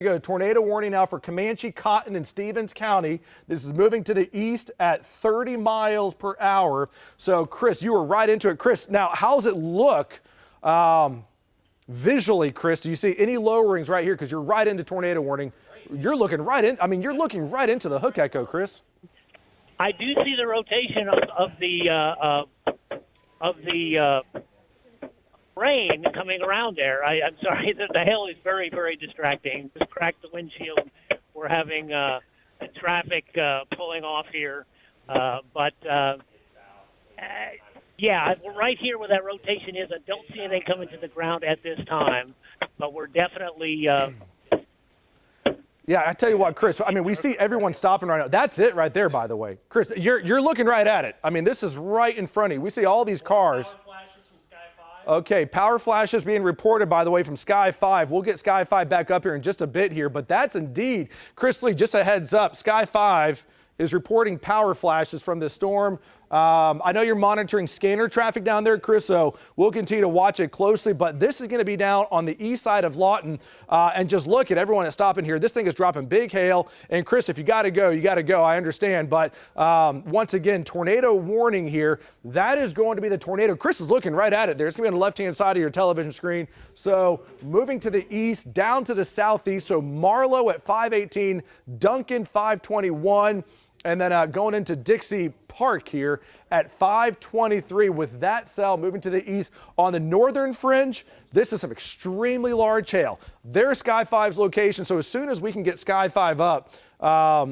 Go tornado warning now for Comanche, Cotton, and Stevens County. This is moving to the east at 30 miles per hour. So, Chris, you were right into it. Chris, now, how does it look visually, Chris? Do you see any lowerings right here? Because you're right into tornado warning. You're looking right in. I mean, you're looking right into the hook echo, Chris. I do see the rotation of the rain coming around there. I'm sorry, the hail is very, very distracting. Just cracked the windshield. We're having traffic pulling off here. Yeah, we're right here where that rotation is. I don't see anything coming to the ground at this time, but we're definitely Yeah, I tell you what, Chris, I mean, we see everyone stopping right now. That's it right there, by the way. Chris, you're looking right at it. I mean, this is right in front of you. We see all these cars. Okay, power flashes being reported, by the way, from Sky 5. We'll get Sky 5 back up here in just a bit here, but that's indeed, Chris Lee, just a heads up, Sky 5 is reporting power flashes from this storm. I know you're monitoring scanner traffic down there, Chris, so we'll continue to watch it closely, but this is going to be down on the east side of Lawton, and just look at everyone that's stopping here. This thing is dropping big hail, and Chris, if you got to go, you got to go. I understand, but once again, tornado warning here. That is going to be the tornado. Chris is looking right at it there. It's going to be on the left-hand side of your television screen. So moving to the east, down to the southeast, so Marlow at 518, Duncan 521, and then going into Dixie Park here at 523 with that cell moving to the east. On the northern fringe, this is some extremely large hail. There's Sky 5's location, so as soon as we can get Sky 5 up,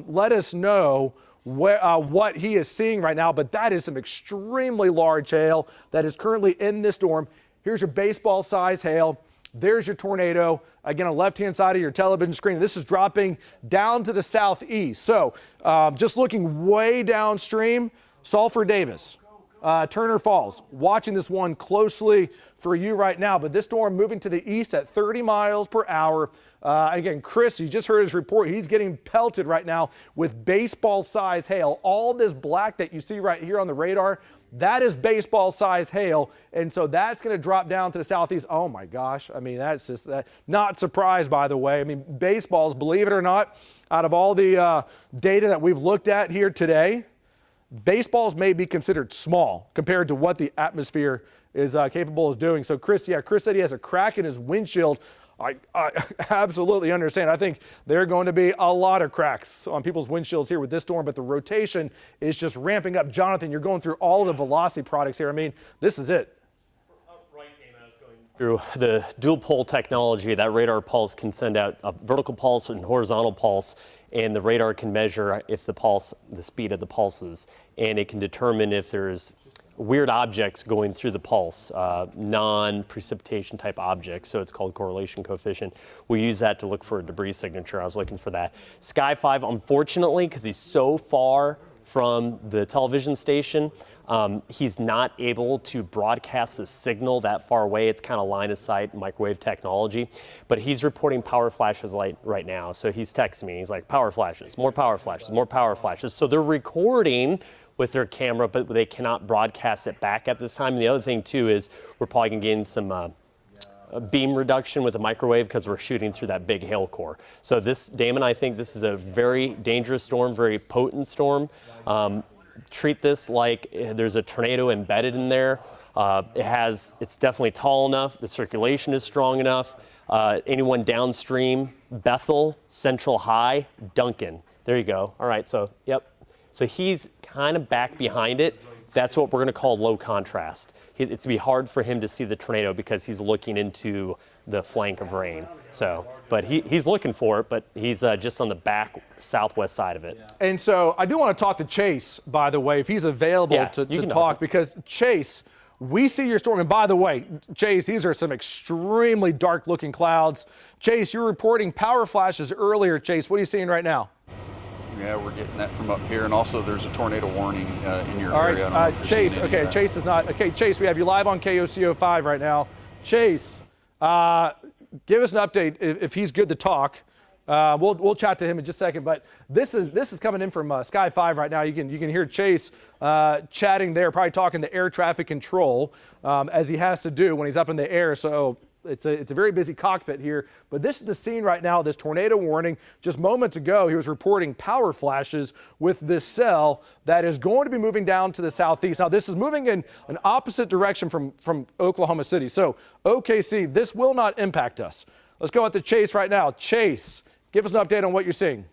let us know what he is seeing right now, but that is some extremely large hail that is currently in this storm. Here's your baseball size hail. There's your tornado, again, on the left-hand side of your television screen. This is dropping down to the southeast. So just looking way downstream, Sulphur Davis, Turner Falls, watching this one closely for you right now. But this storm moving to the east at 30 miles per hour. Again, Chris, you just heard his report. He's getting pelted right now with baseball-size hail. All this black that you see right here on the radar, that is baseball-size hail, and so that's going to drop down to the southeast. Oh, my gosh. I mean, that's just not surprised, by the way. I mean, baseballs, believe it or not, out of all the data that we've looked at here today, baseballs may be considered small compared to what the atmosphere is capable of doing. So, Chris, yeah, Chris said he has a crack in his windshield. I absolutely understand. I think there are going to be a lot of cracks on people's windshields here with this storm, but the rotation is just ramping up. Jonathan, you're going through all of the velocity products here. I mean, this is it. Through the dual pole technology, that radar pulse can send out a vertical pulse and horizontal pulse, and the radar can measure if the speed of the pulses, and it can determine if there's weird objects going through the pulse, non-precipitation type objects, so it's called correlation coefficient. We use that to look for a debris signature. I was looking for that. Sky 5, unfortunately, because he's so far from the television station, he's not able to broadcast the signal that far away. It's kind of line of sight microwave technology, but he's reporting power flashes right now. So he's texting me. He's like, power flashes, more power flashes, more power flashes. So they're recording with their camera, but they cannot broadcast it back at this time. And the other thing too is we're probably gonna gain some beam reduction with a microwave because we're shooting through that big hail core. So this, Damon, I think this is a very dangerous storm, very potent storm. Treat this like there's a tornado embedded in there. It's definitely tall enough. The circulation is strong enough. Anyone downstream, Bethel, Central High, Duncan. There you go. All right, so, yep. So he's kind of back behind it. That's what we're going to call low contrast. It's going to be hard for him to see the tornado because he's looking into the flank of rain. So, but he's looking for it, but he's just on the back southwest side of it. And so I do want to talk to Chase, by the way, if he's available to talk, because Chase, we see your storm. And by the way, Chase, these are some extremely dark looking clouds. Chase, you're reporting power flashes earlier. Chase, what are you seeing right now? Yeah, we're getting that from up here, and also there's a tornado warning in your area. All right, Chase, okay, Chase is not, okay, Chase, we have you live on KOCO 5 right now. Chase, give us an update if he's good to talk. We'll chat to him in just a second, but this is coming in from Sky 5 right now. You can hear Chase chatting there, probably talking to air traffic control as he has to do when he's up in the air. So it's a very busy cockpit here, but this is the scene right now, this tornado warning. Just moments ago, he was reporting power flashes with this cell that is going to be moving down to the southeast. Now, this is moving in an opposite direction from Oklahoma City. So, OKC, this will not impact us. Let's go out to Chase right now. Chase, give us an update on what you're seeing.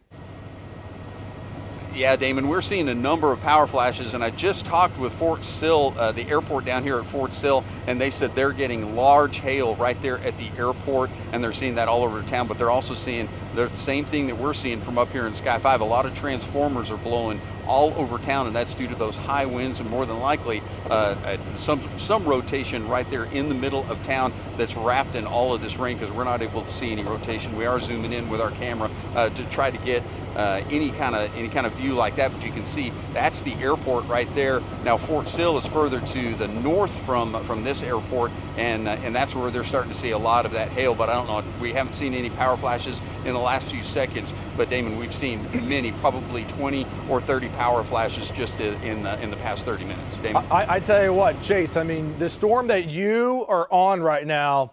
Yeah, Damon, we're seeing a number of power flashes, and I just talked with Fort Sill, the airport down here at Fort Sill, and they said they're getting large hail right there at the airport, and they're seeing that all over town, but they're also seeing the same thing that we're seeing from up here in Sky 5. A lot of transformers are blowing all over town, and that's due to those high winds and more than likely some rotation right there in the middle of town that's wrapped in all of this rain, because we're not able to see any rotation. We are zooming in with our camera to try to get any kind of view like that, but you can see that's the airport right there. Now Fort Sill is further to the north from this airport, and that's where they're starting to see a lot of that hail. But I don't know, we haven't seen any power flashes in the last few seconds. But Damon, we've seen many, probably 20 or 30 power flashes just in the past 30 minutes. Damon? I tell you what, Chase, I mean, the storm that you are on right now,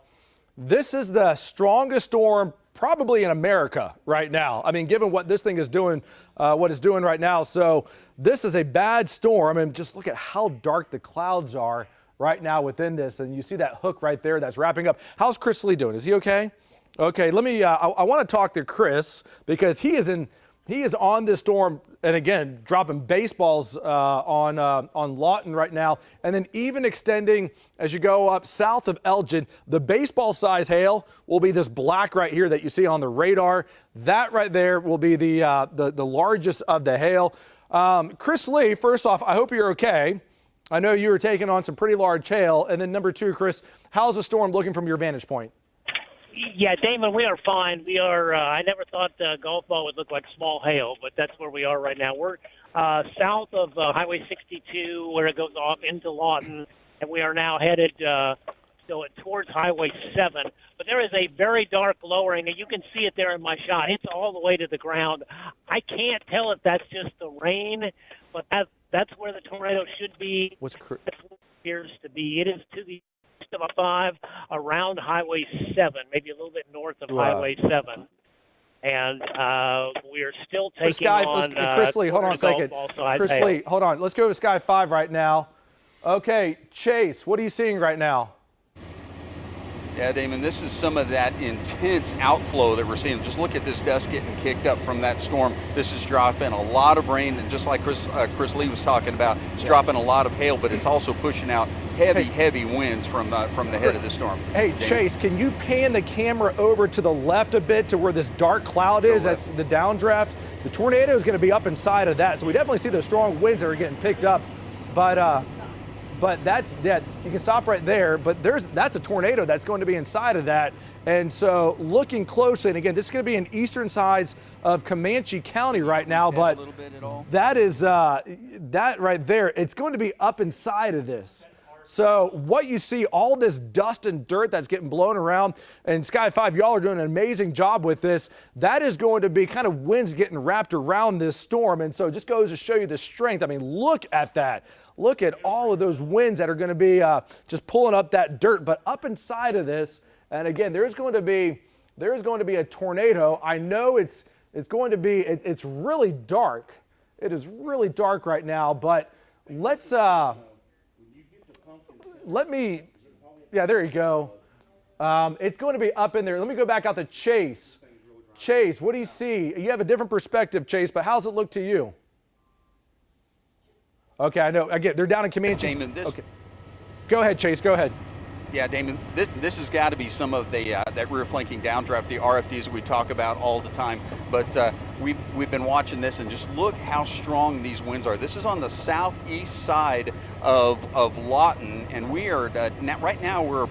this is the strongest storm probably in America right now. I mean, given what this thing is doing, what it's doing right now. So this is a bad storm. And just look at how dark the clouds are right now within this. And you see that hook right there that's wrapping up. How's Chris Lee doing? Is he okay? Okay, let me, I want to talk to Chris because he is on this storm, and again, dropping baseballs on Lawton right now, and then even extending as you go up south of Elgin. The baseball size hail will be this black right here that you see on the radar. That right there will be the largest of the hail. Chris Lee, first off, I hope you're okay. I know you were taking on some pretty large hail. And then number two, Chris, how's the storm looking from your vantage point? Yeah, Damon, we are fine. We are. I never thought golf ball would look like small hail, but that's where we are right now. We're south of Highway 62, where it goes off into Lawton, and we are now headed towards Highway 7. But there is a very dark lowering, and you can see it there in my shot. It's all the way to the ground. I can't tell if that's just the rain, but that's where the tornado should be. That's what it appears to be. It is to the of a 5 around Highway 7, maybe a little bit north of Highway 7. And we are still taking on Chris Lee, hold on a second. Chris Lee, hold on. Let's go to Sky 5 right now. Okay, Chase, what are you seeing right now? Yeah, Damon, this is some of that intense outflow that we're seeing. Just look at this dust getting kicked up from that storm. This is dropping a lot of rain, and just like Chris Lee was talking about, it's dropping a lot of hail, but it's also pushing out heavy winds from the head of the storm. Hey, Damon? Chase, can you pan the camera over to the left a bit to where this dark cloud is? That's the downdraft. The tornado is going to be up inside of that, so we definitely see the strong winds that are getting picked up, but that's you can stop right there, but that's a tornado that's going to be inside of that. And so looking closely, and again, this is going to be in eastern sides of Comanche County right now, but a little bit at all. that is that right there, it's going to be up inside of this. So what you see, all this dust and dirt that's getting blown around, and Sky 5, y'all are doing an amazing job with this. That is going to be kind of winds getting wrapped around this storm. And so it just goes to show you the strength. I mean, look at that. Look at all of those winds that are going to be just pulling up that dirt. But up inside of this, and again, there's going to be a tornado. I know it's going to be, it's really dark. It is really dark right now, but let's, yeah, there you go. It's going to be up in there. Let me go back out to Chase. Chase, what do you see? You have a different perspective, Chase, but how's it look to you? Okay, I know. Again, they're down in Comanche. Damon, okay. Go ahead, Chase. Go ahead. Yeah, Damon, this has got to be some of the that rear flanking downdraft, the RFDs that we talk about all the time. But we've been watching this, and just look how strong these winds are. This is on the southeast side of Lawton, and we are right now we're